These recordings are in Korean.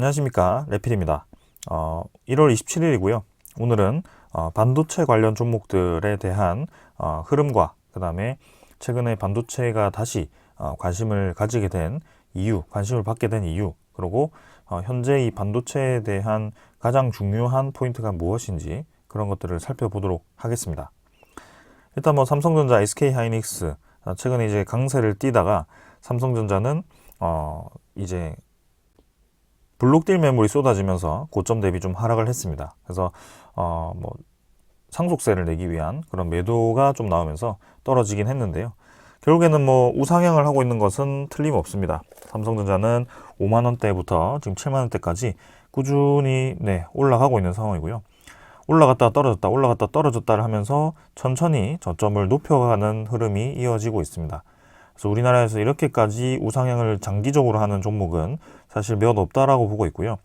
안녕하십니까, 레필입니다. 1월 27일이고요. 오늘은 반도체 관련 종목들에 대한 흐름과 그 다음에 최근에 반도체가 다시 관심을 가지게 된 이유, 관심을 받게 된 이유, 그리고 현재 이 반도체에 대한 가장 중요한 포인트가 무엇인지 그런 것들을 살펴보도록 하겠습니다. 일단 삼성전자, SK하이닉스 최근에 이제 강세를 띠다가 삼성전자는 이제 블록딜 매물이 쏟아지면서 고점 대비 좀 하락을 했습니다. 그래서 상속세를 내기 위한 그런 매도가 좀 나오면서 떨어지긴 했는데요. 결국에는 우상향을 하고 있는 것은 틀림없습니다. 삼성전자는 5만 원대부터 지금 7만 원대까지 꾸준히 올라가고 있는 상황이고요. 올라갔다 떨어졌다 올라갔다 떨어졌다를 하면서 천천히 저점을 높여가는 흐름이 이어지고 있습니다. 그래서 우리나라에서 이렇게까지 우상향을 장기적으로 하는 종목은 사실 몇 없다라고 보고 있고요.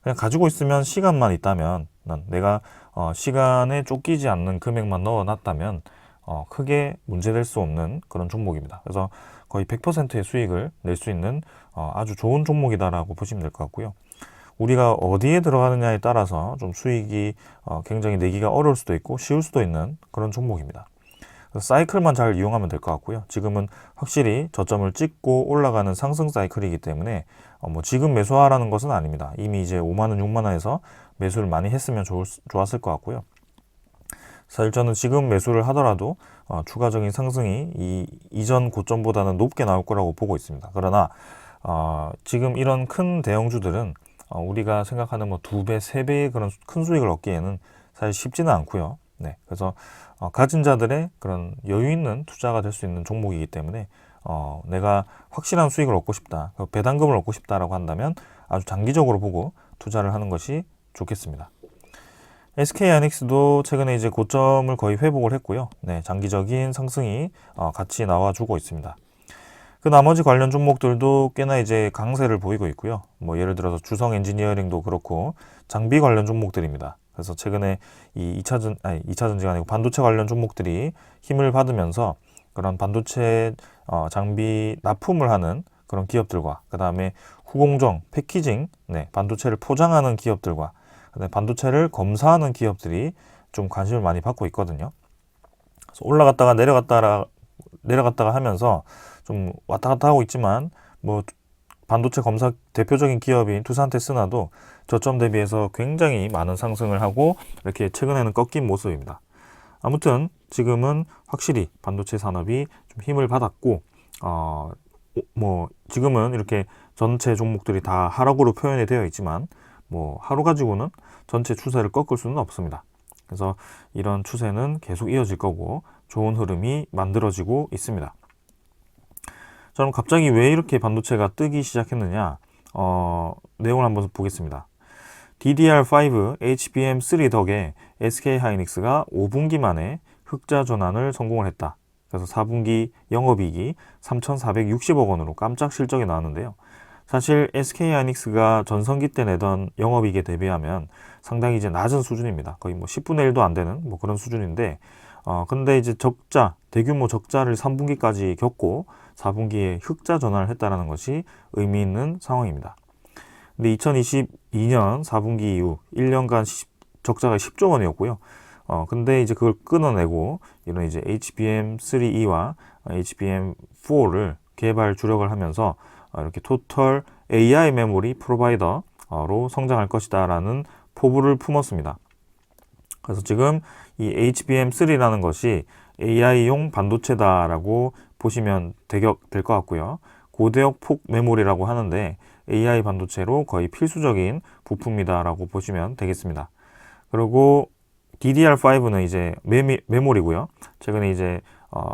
그냥 가지고 있으면 시간만 있다면 내가 시간에 쫓기지 않는 금액만 넣어놨다면 크게 문제될 수 없는 그런 종목입니다. 그래서 거의 100%의 수익을 낼 수 있는 아주 좋은 종목이다라고 보시면 될 것 같고요. 우리가 어디에 들어가느냐에 따라서 좀 수익이 굉장히 내기가 어려울 수도 있고 쉬울 수도 있는 그런 종목입니다. 사이클만 잘 이용하면 될 것 같고요. 지금은 확실히 저점을 찍고 올라가는 상승 사이클이기 때문에 지금 매수하라는 것은 아닙니다. 이미 이제 5만원, 6만원에서 매수를 많이 했으면 좋았을 것 같고요. 사실 저는 지금 매수를 하더라도 추가적인 상승이 이 이전 고점보다는 높게 나올 거라고 보고 있습니다. 그러나 지금 이런 큰 대형주들은 우리가 생각하는 2배, 3배의 그런 큰 수익을 얻기에는 사실 쉽지는 않고요. 그래서 가진 자들의 그런 여유 있는 투자가 될 수 있는 종목이기 때문에 내가 확실한 수익을 얻고 싶다, 배당금을 얻고 싶다라고 한다면 아주 장기적으로 보고 투자를 하는 것이 좋겠습니다. SK하이닉스도 최근에 이제 고점을 거의 회복을 했고요. 장기적인 상승이 같이 나와주고 있습니다. 그 나머지 관련 종목들도 꽤나 이제 강세를 보이고 있고요. 예를 들어서 주성 엔지니어링도 그렇고 장비 관련 종목들입니다. 그래서 최근에 이 2차전지가 아니고 반도체 관련 종목들이 힘을 받으면서 그런 반도체 장비 납품을 하는 그런 기업들과 그 다음에 후공정, 패키징, 반도체를 포장하는 기업들과 그다음에 반도체를 검사하는 기업들이 좀 관심을 많이 받고 있거든요. 그래서 올라갔다가 내려갔다가 하면서 좀 왔다 갔다 하고 있지만 반도체 검사 대표적인 기업인 투산테스나도 저점 대비해서 굉장히 많은 상승을 하고 이렇게 최근에는 꺾인 모습입니다. 아무튼 지금은 확실히 반도체 산업이 좀 힘을 받았고 지금은 이렇게 전체 종목들이 다 하락으로 표현이 되어 있지만 하루 가지고는 전체 추세를 꺾을 수는 없습니다. 그래서 이런 추세는 계속 이어질 거고 좋은 흐름이 만들어지고 있습니다. 그럼 갑자기 왜 이렇게 반도체가 뜨기 시작했느냐, 내용을 한번 보겠습니다. DDR5 HBM3 덕에 SK하이닉스가 5분기 만에 흑자 전환을 성공을 했다. 그래서 4분기 영업이익이 3,460억 원으로 깜짝 실적이 나왔는데요. 사실 SK하이닉스가 전성기 때 내던 영업이익에 대비하면 상당히 이제 낮은 수준입니다. 거의 10분의 1도 안 되는 그런 수준인데, 근데 이제 대규모 적자를 3분기까지 겪고 4분기에 흑자 전환을 했다는 것이 의미 있는 상황입니다. 근데 2022년 4분기 이후 1년간 적자가 10조 원이었고요. 근데 이제 그걸 끊어내고 이런 이제 HBM3E와 HBM4를 개발 주력을 하면서 이렇게 토털 AI 메모리 프로바이더로 성장할 것이다라는 포부를 품었습니다. 그래서 지금 이 HBM3라는 것이 AI용 반도체다라고 보시면 될 것 같고요. 고대역 폭 메모리라고 하는데 AI 반도체로 거의 필수적인 부품이다라고 보시면 되겠습니다. 그리고 DDR5는 이제 메모리고요. 최근에 이제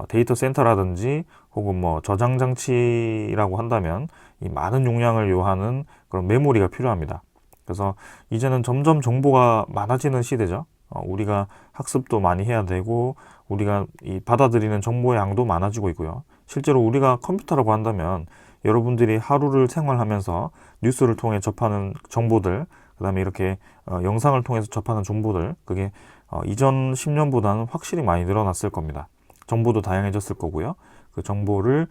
데이터 센터라든지 혹은 저장 장치라고 한다면 이 많은 용량을 요하는 그런 메모리가 필요합니다. 그래서 이제는 점점 정보가 많아지는 시대죠. 우리가 학습도 많이 해야 되고 우리가 이 받아들이는 정보의 양도 많아지고 있고요. 실제로 우리가 컴퓨터라고 한다면 여러분들이 하루를 생활하면서 뉴스를 통해 접하는 정보들, 그 다음에 이렇게 영상을 통해서 접하는 정보들, 그게 이전 10년보다는 확실히 많이 늘어났을 겁니다. 정보도 다양해졌을 거고요. 그 정보를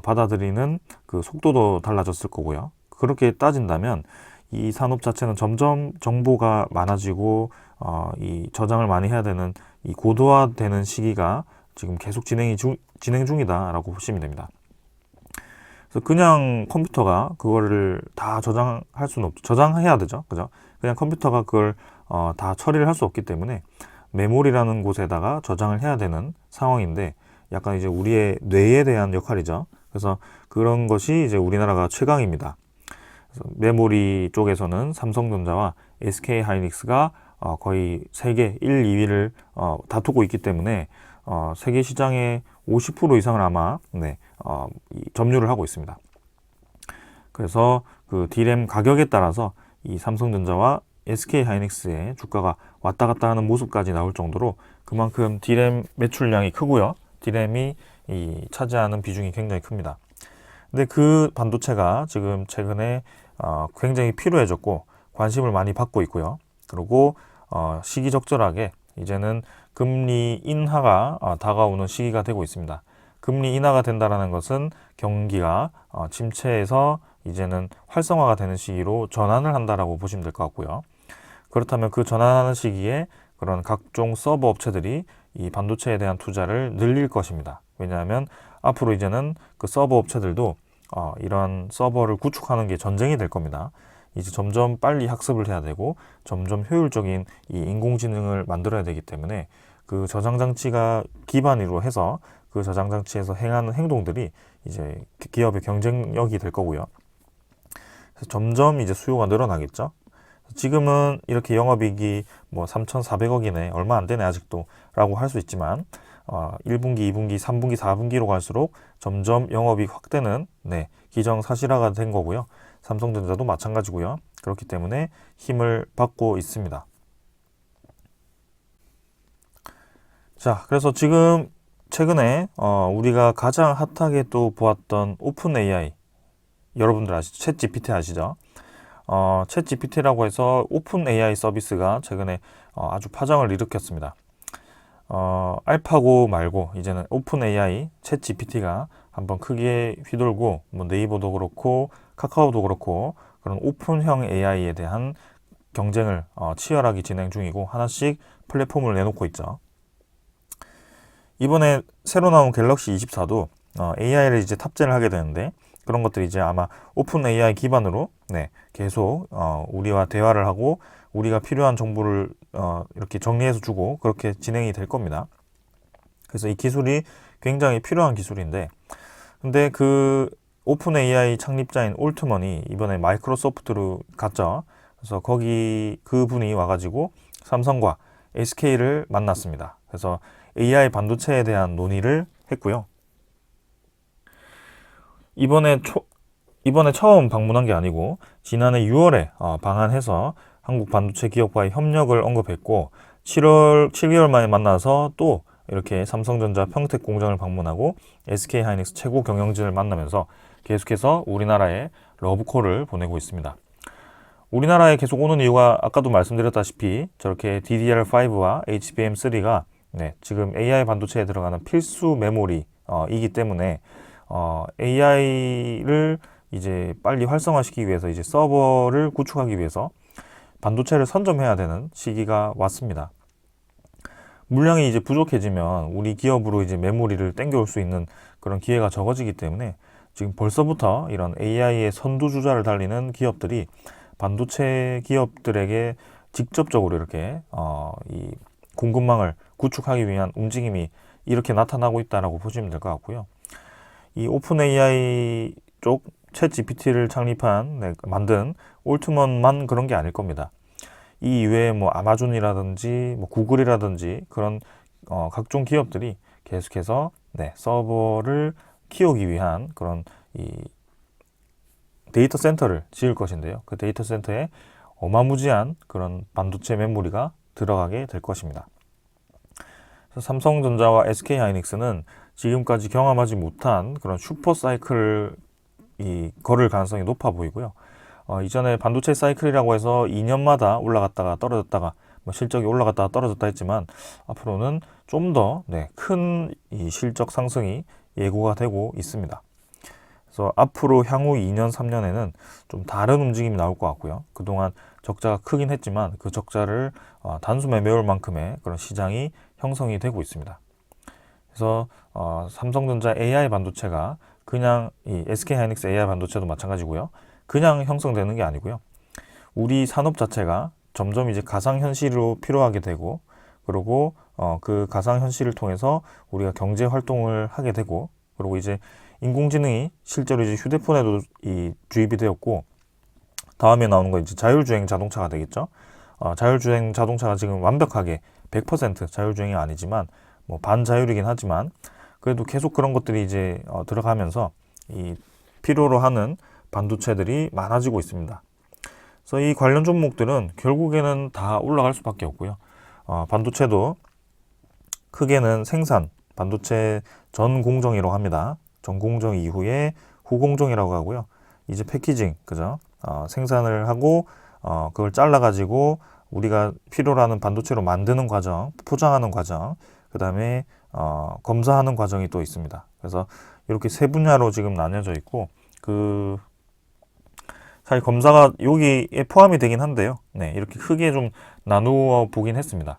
받아들이는 그 속도도 달라졌을 거고요. 그렇게 따진다면 이 산업 자체는 점점 정보가 많아지고 이 저장을 많이 해야 되는 이 고도화되는 시기가 지금 계속 진행 중이다라고 보시면 됩니다. 그래서 그냥 컴퓨터가 그거를 다 저장할 수는 없죠. 저장해야 되죠. 그죠? 그냥 컴퓨터가 그걸 다 처리를 할 수 없기 때문에 메모리라는 곳에다가 저장을 해야 되는 상황인데 약간 이제 우리의 뇌에 대한 역할이죠. 그래서 그런 것이 이제 우리나라가 최강입니다. 그래서 메모리 쪽에서는 삼성전자와 SK하이닉스가 거의 세계 1, 2위를 다투고 있기 때문에 세계 시장의 50% 이상을 아마 점유를 하고 있습니다. 그래서 그 D램 가격에 따라서 이 삼성전자와 SK하이닉스의 주가가 왔다 갔다 하는 모습까지 나올 정도로 그만큼 D램 매출량이 크고요. D램이 차지하는 비중이 굉장히 큽니다. 근데 그 반도체가 지금 최근에 굉장히 필요해졌고 관심을 많이 받고 있고요. 그리고 시기적절하게 이제는 금리 인하가 다가오는 시기가 되고 있습니다. 금리 인하가 된다는 것은 경기가 침체에서 이제는 활성화가 되는 시기로 전환을 한다라고 보시면 될 것 같고요. 그렇다면 그 전환하는 시기에 그런 각종 서버 업체들이 이 반도체에 대한 투자를 늘릴 것입니다. 왜냐하면 앞으로 이제는 그 서버 업체들도 이런 서버를 구축하는 게 전쟁이 될 겁니다. 이제 점점 빨리 학습을 해야 되고 점점 효율적인 이 인공지능을 만들어야 되기 때문에 그 저장 장치가 기반으로 해서 그 저장 장치에서 행하는 행동들이 이제 기업의 경쟁력이 될 거고요. 그래서 점점 이제 수요가 늘어나겠죠. 지금은 이렇게 영업이익이 뭐 3,400억이네, 얼마 안 되네 아직도 라고 할 수 있지만 1분기, 2분기, 3분기, 4분기로 갈수록 점점 영업이익 확대는 기정사실화가 된 거고요. 삼성전자도 마찬가지고요. 그렇기 때문에 힘을 받고 있습니다. 자, 그래서 지금 최근에 우리가 가장 핫하게 또 보았던 오픈 AI, 여러분들 아시죠? 챗 GPT 아시죠? 챗 GPT라고 해서 오픈 AI 서비스가 최근에 아주 파장을 일으켰습니다. 알파고 말고 이제는 오픈 AI, 챗 GPT가 한번 크게 휘돌고 뭐 네이버도 그렇고 카카오도 그렇고 그런 오픈형 AI에 대한 경쟁을 치열하게 진행 중이고 하나씩 플랫폼을 내놓고 있죠. 이번에 새로 나온 갤럭시 24도 AI를 이제 탑재를 하게 되는데 그런 것들이 이제 아마 오픈 AI 기반으로 계속 우리와 대화를 하고 우리가 필요한 정보를 이렇게 정리해서 주고 그렇게 진행이 될 겁니다. 그래서 이 기술이 굉장히 필요한 기술인데 근데 그 오픈 AI 창립자인 올트먼이 이번에 마이크로소프트로 갔죠. 그래서 거기 그분이 와가지고 삼성과 SK를 만났습니다. 그래서 AI 반도체에 대한 논의를 했고요. 이번에 처음 방문한 게 아니고 지난해 6월에 방한해서 한국 반도체 기업과의 협력을 언급했고 7개월 만에 만나서 또 이렇게 삼성전자 평택 공장을 방문하고 SK하이닉스 최고 경영진을 만나면서 계속해서 우리나라에 러브콜을 보내고 있습니다. 우리나라에 계속 오는 이유가 아까도 말씀드렸다시피 저렇게 DDR5와 HBM3가 지금 AI 반도체에 들어가는 필수 메모리이기 때문에 AI를 이제 빨리 활성화시키기 위해서 이제 서버를 구축하기 위해서 반도체를 선점해야 되는 시기가 왔습니다. 물량이 이제 부족해지면 우리 기업으로 이제 메모리를 땡겨올 수 있는 그런 기회가 적어지기 때문에 지금 벌써부터 이런 AI의 선두주자를 달리는 기업들이 반도체 기업들에게 직접적으로 이렇게 이 공급망을 구축하기 위한 움직임이 이렇게 나타나고 있다라고 보시면 될 것 같고요. 이 오픈 AI 쪽 챗 GPT를 만든 올트먼만 그런 게 아닐 겁니다. 이 이외에 뭐 아마존이라든지 뭐 구글이라든지 그런 각종 기업들이 계속해서 서버를 키우기 위한 그런 이 데이터 센터를 지을 것인데요. 그 데이터 센터에 어마무지한 그런 반도체 메모리가 들어가게 될 것입니다. 그래서 삼성전자와 SK하이닉스는 지금까지 경험하지 못한 그런 슈퍼 사이클을 걸을 가능성이 높아 보이고요. 이전에 반도체 사이클이라고 해서 2년마다 올라갔다가 떨어졌다가 실적이 올라갔다가 떨어졌다 했지만 앞으로는 좀 더 큰 이 실적 상승이 예고가 되고 있습니다. 그래서 앞으로 향후 2년, 3년에는 좀 다른 움직임이 나올 것 같고요. 그동안 적자가 크긴 했지만 그 적자를 단숨에 메울 만큼의 그런 시장이 형성이 되고 있습니다. 그래서 삼성전자 AI 반도체가 그냥 이 SK하이닉스 AI 반도체도 마찬가지고요. 그냥 형성되는 게 아니고요. 우리 산업 자체가 점점 이제 가상현실로 필요하게 되고, 그리고 그 가상현실을 통해서 우리가 경제 활동을 하게 되고, 그리고 이제 인공지능이 실제로 이제 휴대폰에도 이 주입이 되었고, 다음에 나오는 건 이제 자율주행 자동차가 되겠죠. 자율주행 자동차가 지금 완벽하게 100% 자율주행이 아니지만 뭐 반자율이긴 하지만 그래도 계속 그런 것들이 이제 들어가면서 이 필요로 하는 반도체들이 많아지고 있습니다. 그래서 이 관련 종목들은 결국에는 다 올라갈 수밖에 없고요. 반도체도 크게는 생산, 반도체 전 공정이라고 합니다. 전 공정 이후에 후 공정이라고 하고요. 이제 패키징, 그죠? 생산을 하고 그걸 잘라가지고 우리가 필요로 하는 반도체로 만드는 과정, 포장하는 과정, 그 다음에 검사하는 과정이 또 있습니다. 그래서 이렇게 세 분야로 지금 나뉘어져 있고, 사실 검사가 여기에 포함이 되긴 한데요. 네, 이렇게 크게 좀 나누어 보긴 했습니다.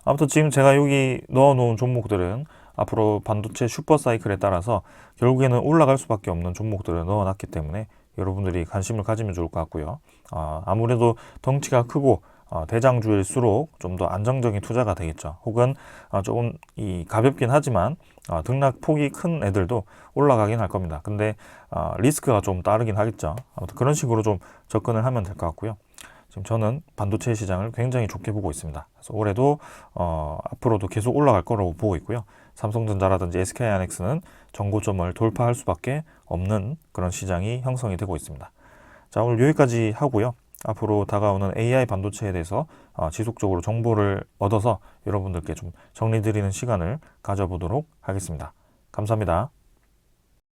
아무튼 지금 제가 여기 넣어 놓은 종목들은 앞으로 반도체 슈퍼 사이클에 따라서 결국에는 올라갈 수밖에 없는 종목들을 넣어 놨기 때문에 여러분들이 관심을 가지면 좋을 것 같고요. 아무래도 덩치가 크고 대장주일수록 좀 더 안정적인 투자가 되겠죠. 혹은 조금 가볍긴 하지만 등락 폭이 큰 애들도 올라가긴 할 겁니다. 근데 리스크가 좀 따르긴 하겠죠. 아무튼 그런 식으로 좀 접근을 하면 될 것 같고요. 지금 저는 반도체 시장을 굉장히 좋게 보고 있습니다. 그래서 올해도 앞으로도 계속 올라갈 거라고 보고 있고요. 삼성전자라든지 SK하이닉스는 정고점을 돌파할 수밖에 없는 그런 시장이 형성이 되고 있습니다. 자, 오늘 여기까지 하고요. 앞으로 다가오는 AI 반도체에 대해서 지속적으로 정보를 얻어서 여러분들께 좀 정리드리는 시간을 가져보도록 하겠습니다. 감사합니다.